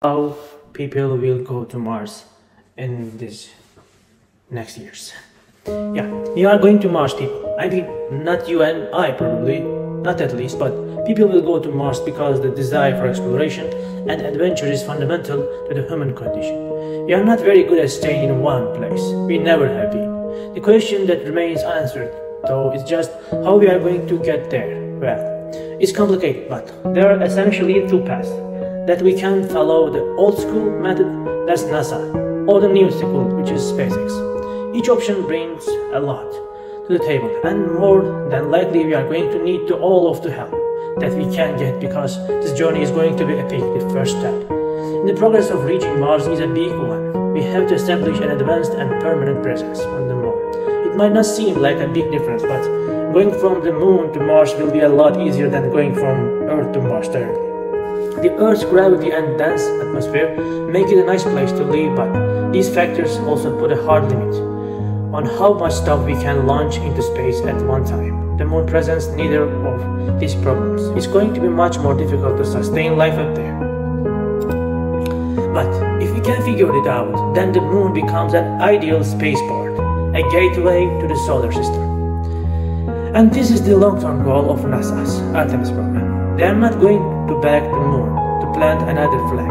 how people will go to Mars in this next years. Yeah, we are going to Mars, people. I mean, not you and I probably, not at least, but people will go to Mars because the desire for exploration and adventure is fundamental to the human condition. We are not very good at staying in one place. We never have been. The question that remains unanswered, though, is just how we are going to get there. Well, it's complicated, but there are essentially two paths. That we can follow the old school method, that's NASA, or the new school, which is SpaceX. Each option brings a lot to the table, and more than likely we are going to need all of the help that we can get, because this journey is going to be epic. The first step in the progress of reaching Mars is a big one. We have to establish an advanced and permanent presence on the moon. It might not seem like a big difference, but going from the moon to Mars will be a lot easier than going from Earth to Mars directly. The Earth's gravity and dense atmosphere make it a nice place to live, but these factors also put a hard limit on how much stuff we can launch into space at one time. The moon presents neither of these problems. It's going to be much more difficult to sustain life up there. But if we can figure it out, then the moon becomes an ideal spaceport, a gateway to the solar system. And this is the long-term goal of NASA's Artemis program. They are not going to back the moon to plant another flag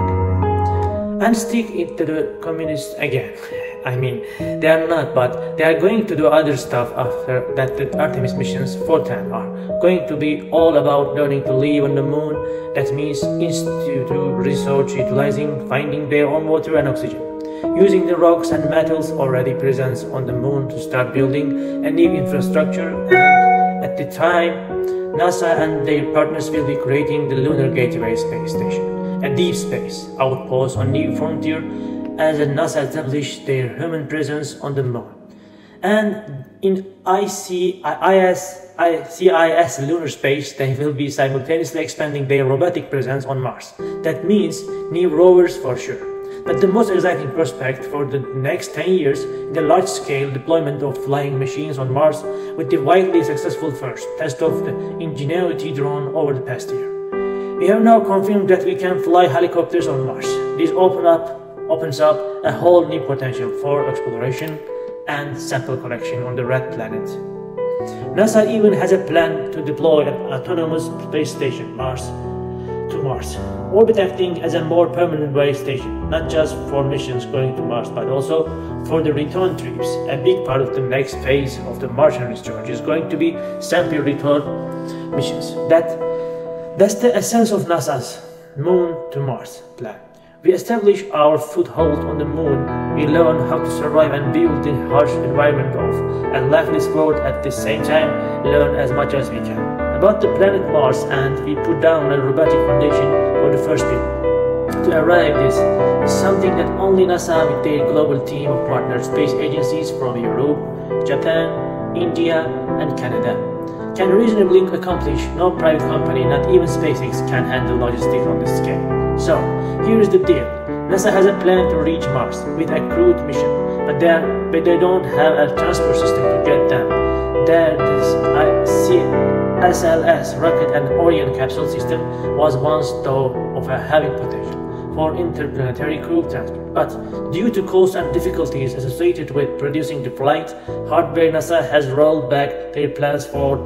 and stick it to the communists again. I mean, they are not, but they are going to do other stuff after that. The Artemis missions 4 10 are going to be all about learning to live on the moon. That means institute research, utilizing, finding their own water and oxygen, using the rocks and metals already present on the moon to start building a new infrastructure. And at the time, NASA and their partners will be creating the Lunar Gateway Space Station, a deep space outpost on New Frontier, as NASA established their human presence on the moon. And in CIS lunar space, they will be simultaneously expanding their robotic presence on Mars. That means new rovers for sure. But the most exciting prospect for the next 10 years is the large-scale deployment of flying machines on Mars, with the widely successful first test of the Ingenuity drone over the past year. We have now confirmed that we can fly helicopters on Mars. This opens up a whole new potential for exploration and sample collection on the red planet. NASA even has a plan to deploy an autonomous space station to Mars, orbit acting as a more permanent base station, not just for missions going to Mars, but also for the return trips. A big part of the next phase of the Martian research is going to be sample return missions. That's the essence of NASA's Moon to Mars plan. We establish our foothold on the moon, we learn how to survive and build in harsh environment of a lifeless world, at the same time learn as much as we can about the planet Mars, and we put down a robotic foundation for the first people. To arrive this is something that only NASA with their global team of partner space agencies from Europe, Japan, India and Canada can reasonably accomplish. No private company, not even SpaceX, can handle logistics on this scale. So, here is the deal. NASA has a plan to reach Mars with a crewed mission, but they don't have a transport system to get them there. This SLS rocket and Orion capsule system was once thought of having potential for interplanetary crew transport, but due to cost and difficulties associated with producing the flight hardware, NASA has rolled back their plans for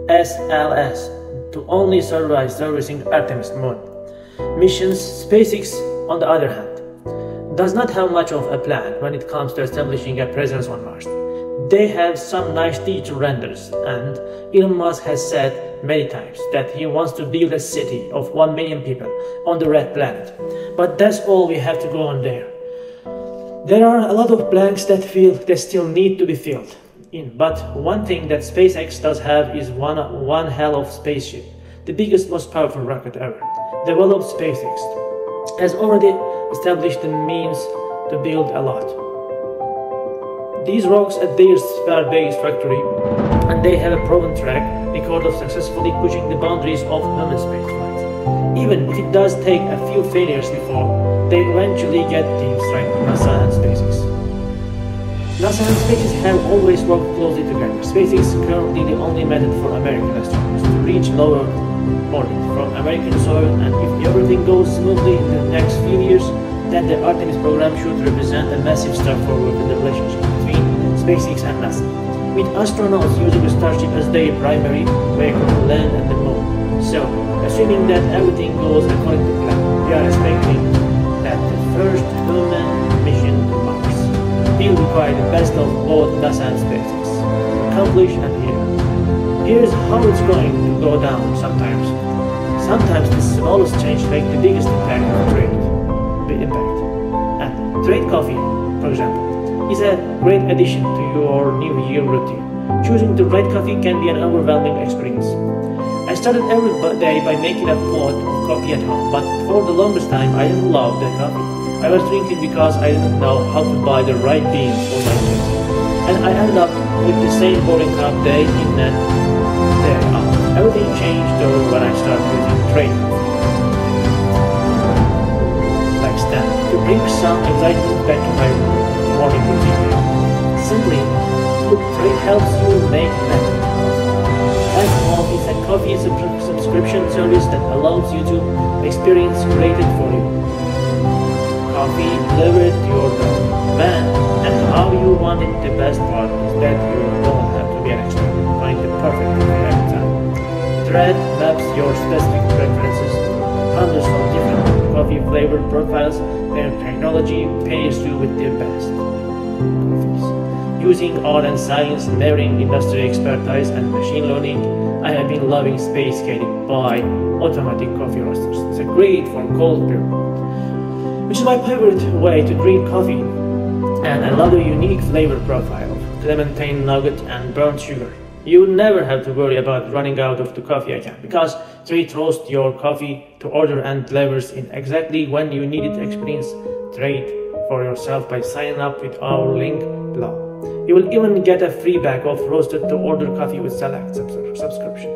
SLS to only survive servicing Artemis moon missions. SpaceX, on the other hand, does not have much of a plan when it comes to establishing a presence on Mars. They have some nice digital renders, and Elon Musk has said many times that he wants to build a city of 1 million people on the red planet. But that's all we have to go on there. There are a lot of blanks that still need to be filled in, but one thing that SpaceX does have is one hell of spaceship. The biggest, most powerful rocket ever developed. SpaceX has already established the means to build a lot. These rocks at their Spare-based factory, and they have a proven track record of successfully pushing the boundaries of human spaceflight. Even if it does take a few failures before they eventually get things right, NASA and SpaceX. NASA and SpaceX have always worked closely together. SpaceX is currently the only method for American astronauts to reach low Earth orbit from American soil, and if everything goes smoothly in the next few years, then the Artemis program should represent a massive step forward in the relationship between SpaceX and NASA, with astronauts using the Starship as their primary vehicle to land at the moon. So, assuming that everything goes according to plan, we are expecting that the first human mission to Mars will require the best of both NASA and SpaceX to accomplish and here. Here's how it's going to go down sometimes. Sometimes the smallest change makes the biggest impact on trade. And trade coffee, for example, is a great addition to your New Year routine. Choosing the right coffee can be an overwhelming experience. I started every day by making a pot of coffee at home, but for the longest time I didn't love the coffee. I was drinking because I didn't know how to buy the right beans for my kids. And I ended up with the same boring cup day in and day out. Everything changed though when I started using trade coffee. Like Stan, to bring some excitement back to my morning routine. Simply, good trade helps you make better. As Home is a coffee subscription service that allows you to experience created for you. Coffee delivered to your door, when and how you want it. The best part is that you don't have to be an expert to find the perfect coffee every time. Thread maps your specific preferences to hundreds of different coffee flavor profiles. Their technology pairs you with the best coffees. Using art and science, marrying industry expertise and machine learning, I have been loving Space Gated by automatic coffee roasters. It's great for cold brew, which is my favorite way to drink coffee, and I love the unique flavor profile of clementine, nugget, and burnt sugar. You never have to worry about running out of the coffee again, because Trade roasts your coffee to order and delivers in exactly when you need it. Experience Trade for yourself by signing up with our link below. You will even get a free bag of roasted to order coffee with select subscription.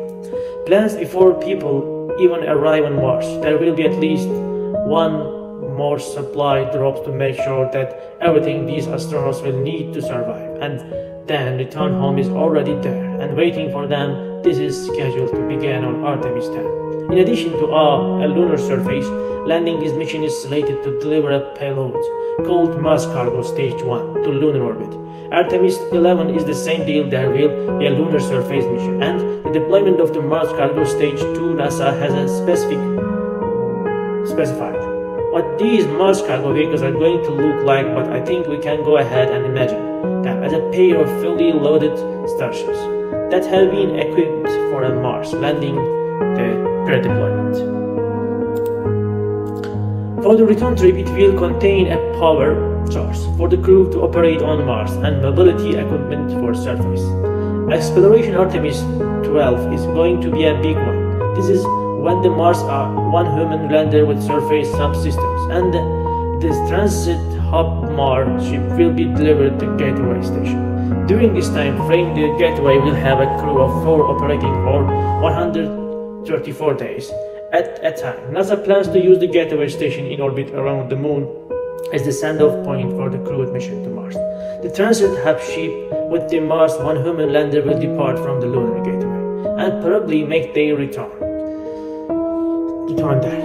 Plans before people even arrive on Mars. There will be at least one more supply drops to make sure that everything these astronauts will need to survive, and then return home is already there and waiting for them. This is scheduled to begin on Artemis 10. In addition to a lunar surface landing, this mission is slated to deliver a payload called Mars Cargo Stage 1 to lunar orbit. Artemis 11 is the same deal. There will be a lunar surface mission, and the deployment of the Mars Cargo Stage 2 NASA has a specified what these Mars cargo vehicles are going to look like, but I think we can go ahead and imagine them as a pair of fully loaded starships that have been equipped for a Mars landing, the pre-deployment. For the return trip, it will contain a power source for the crew to operate on Mars and mobility equipment for surface. Exploration Artemis 12 is going to be a big one. This is when the Mars are one human lander with surface subsystems, and this transit hub Mars ship will be delivered to Gateway Station. During this time frame, the Gateway will have a crew of 4 operating for 134 days at a time. NASA plans to use the Gateway Station in orbit around the Moon as the send-off point for the crewed mission to Mars. The transit hub ship with the Mars one human lander will depart from the lunar gateway and probably make their return there.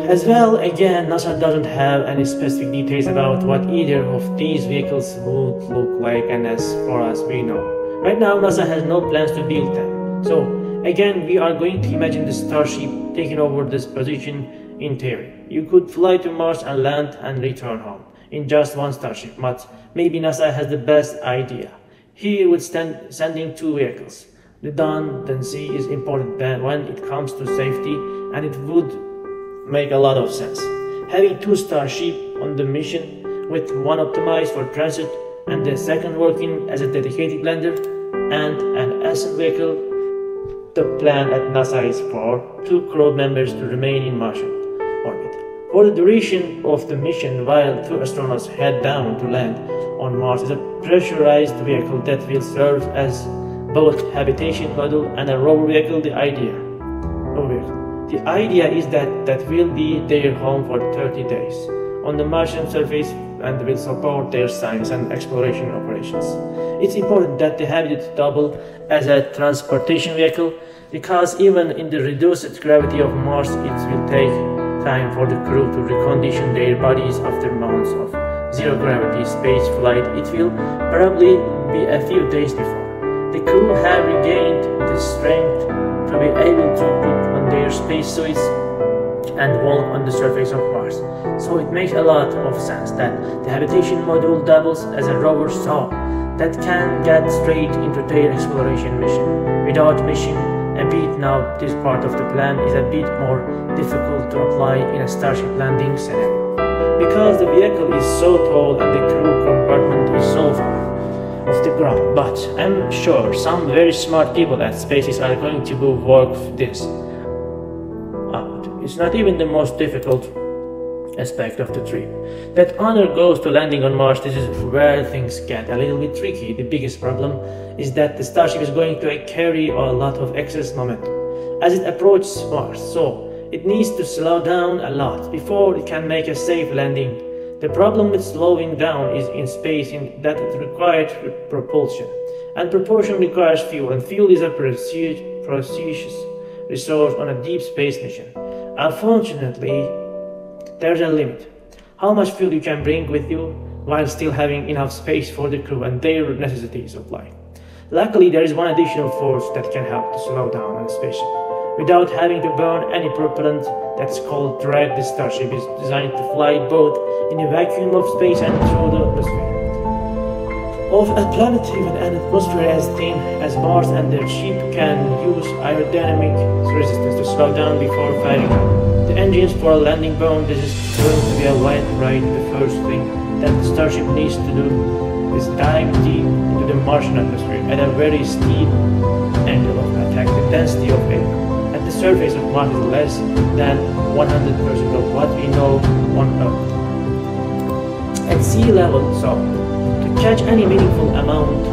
As well, again, NASA doesn't have any specific details about what either of these vehicles would look like, and as far as we know, right now NASA has no plans to build them. So again, we are going to imagine the Starship taking over this position. In theory, you could fly to Mars and land and return home in just one Starship, but maybe NASA has the best idea. Here with sending 2 vehicles. The redundancy is important when it comes to safety, and it would make a lot of sense. Having 2 Starships on the mission, with one optimized for transit and the second working as a dedicated lander and an ascent vehicle. The plan at NASA is for 2 crew members to remain in Martian orbit for the duration of the mission, while 2 astronauts head down to land on Mars is a pressurized vehicle that will serve as both habitation module and a rover vehicle. The idea is that will be their home for 30 days on the Martian surface and will support their science and exploration operations. It's important that the habitat double as a transportation vehicle because even in the reduced gravity of Mars, it will take time for the crew to recondition their bodies after months of zero-gravity space flight. It will probably be a few days before the crew have regained the strength to be able to put on their spacesuits and walk on the surface of Mars. So it makes a lot of sense that the habitation module doubles as a rover saw that can get straight into their exploration mission. Without mission, a bit now this part of the plan is a bit more difficult to apply in a Starship landing scenario, because the vehicle is so tall and the crew compartment is so far off the ground. But I'm sure some very smart people at SpaceX are going to work this out. It's not even the most difficult aspect of the trip. That honor goes to landing on Mars. This is where things get a little bit tricky. The biggest problem is that the Starship is going to carry a lot of excess momentum as it approaches Mars, so it needs to slow down a lot before it can make a safe landing. The problem with slowing down is in space in that it requires propulsion, and propulsion requires fuel, and fuel is a precious resource on a deep space mission. Unfortunately, there's a limit how much fuel you can bring with you while still having enough space for the crew and their necessities of life. Luckily, there is one additional force that can help to slow down on a spaceship without having to burn any propellant. That's called drag. The Starship is designed to fly both in the vacuum of space and through the atmosphere of a planet with an atmosphere as thin as Mars, and the ship can use aerodynamic resistance to slow down before firing up the engines for a landing burn. This is going to be a light ride. The first thing that the Starship needs to do is dive deep into the Martian atmosphere at a very steep angle of attack. The density of air at the surface of Mars is less than 100% of what we know on Earth at sea level, so to catch any meaningful amount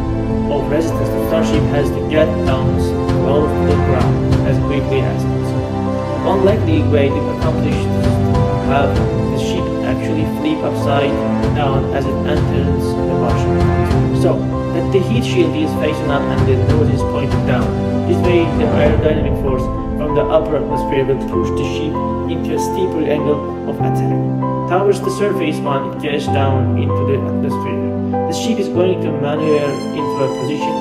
of resistance, the Starship has to get down close to the ground as quickly as possible. One likely way to accomplish this is to have the ship actually flip upside down as it enters the Martian atmosphere, so that the heat shield is facing up and the nose is pointed down. This way, the aerodynamic force from the upper atmosphere will push the ship into a steeper angle of attack towards the surface when it gets down into the atmosphere. The ship is going to maneuver into a position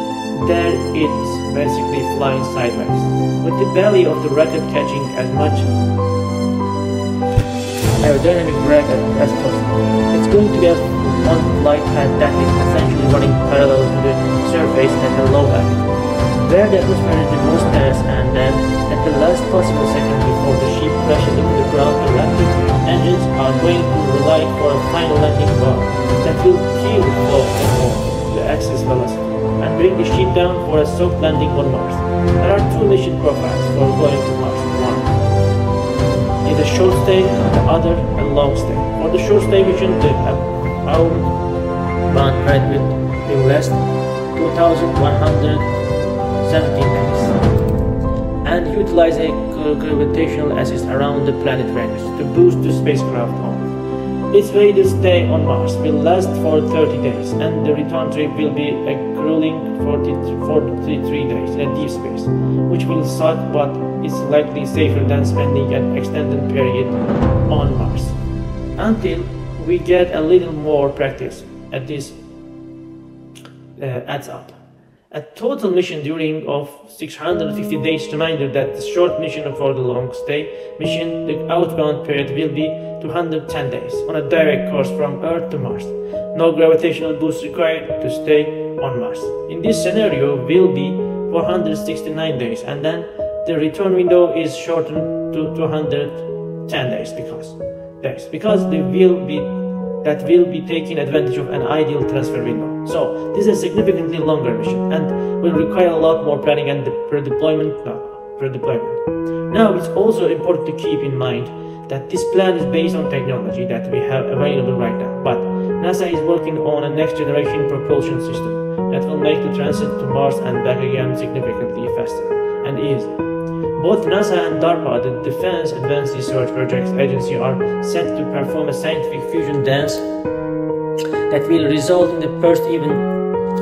there it's basically flying sideways, with the belly of the rocket catching as much aerodynamic drag as possible. It's going to be one flight path that is essentially running parallel to the surface at a low altitude, where the atmosphere is the most dense, and then at the last possible second before the ship crashes into the ground, the electric engines are going to rely for a final landing bar that will kill the flow of the excess velocity and bring the ship down for a soft landing on Mars. There are two mission profiles for going to Mars. One is a short stay, and the other a long stay. For the short stay mission, the outbound ride will last 2,117 days and utilize a gravitational assist around the planet Venus to boost the spacecraft on. This way, the stay on Mars will last for 30 days, and the return trip will be a grueling 43 days in a deep space, which will suck, but is likely safer than spending an extended period on Mars. Until we get a little more practice at this adds up. A total mission during of 650 days. Reminder that the short mission for the long stay mission, the outbound period will be 210 days on a direct course from Earth to Mars. No gravitational boost required to stay on Mars. In this scenario will be 469 days, and then the return window is shortened to 210 days because that will be taking advantage of an ideal transfer window. So this is a significantly longer mission and will require a lot more planning and pre-deployment. Now it's also important to keep in mind that this plan is based on technology that we have available right now, but NASA is working on a next generation propulsion system that will make the transit to Mars and back again significantly faster and easier. Both NASA and DARPA, the Defense Advanced Research Projects Agency, are set to perform a scientific fusion dance that will result in the first even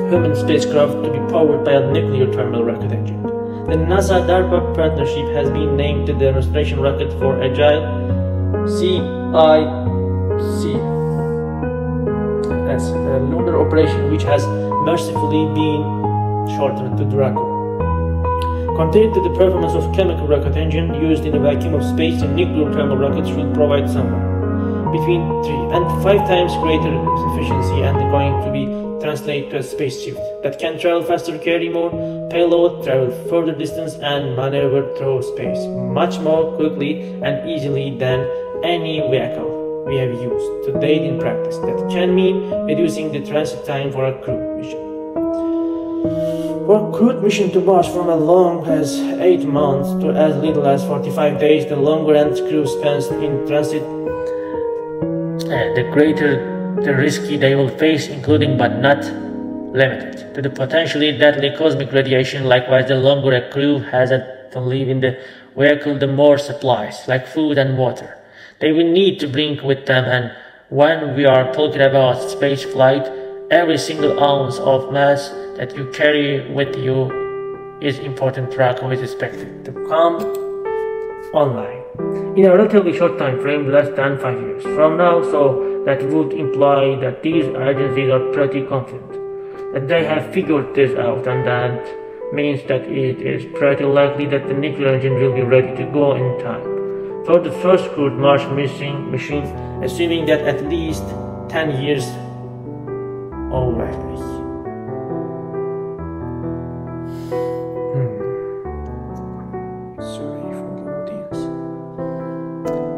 human spacecraft to be powered by a nuclear thermal rocket engine. The NASA-DARPA partnership has been named the demonstration rocket for Agile CIC. That's a lunar operation which has mercifully been shortened to Draco. Compared to the performance of chemical rocket engine used in a vacuum of space, a nuclear thermal rocket should provide somewhere between 3 and 5 times greater efficiency and going to be translated to a spaceship that can travel faster, carry more payload, travel further distance and maneuver through space much more quickly and easily than any vehicle we have used to date in practice. That can mean reducing the transit time for a crewed mission. For a crewed mission to Mars from as long as 8 months to as little as 45 days, the longer and crew spends in transit, the greater the risky they will face, including but not limited to the potentially deadly cosmic radiation. Likewise, the longer a crew has to live in the vehicle, the more supplies, like food and water, they will need to bring with them. And when we are talking about space flight, every single ounce of mass that you carry with you is important to track with respect to come online in a relatively short time frame, less than 5 years from now. So that would imply that these agencies are pretty confident that they have figured this out, and that means that it is pretty likely that the nuclear engine will be ready to go in time for the first crewed Mars machine, assuming that at least 10 years away.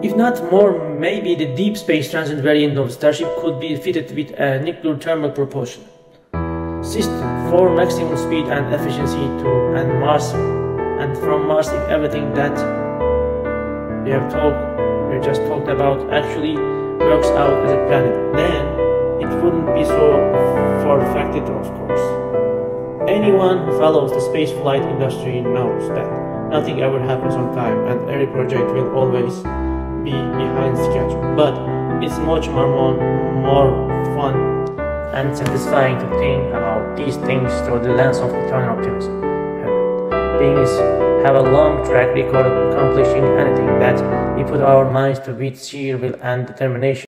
If not more, maybe the deep space transit variant of Starship could be fitted with a nuclear thermal propulsion system for maximum speed and efficiency and Mars, and from Mars, if everything that we just talked about actually works out as a planet, then it wouldn't be so far-fetched, of course. Anyone who follows the spaceflight industry knows that nothing ever happens on time, and every project will always be behind schedule. But it's much more fun and satisfying to think about these things through the lens of eternal optimism. Beings have a long track record of accomplishing anything that we put our minds to with sheer will and determination.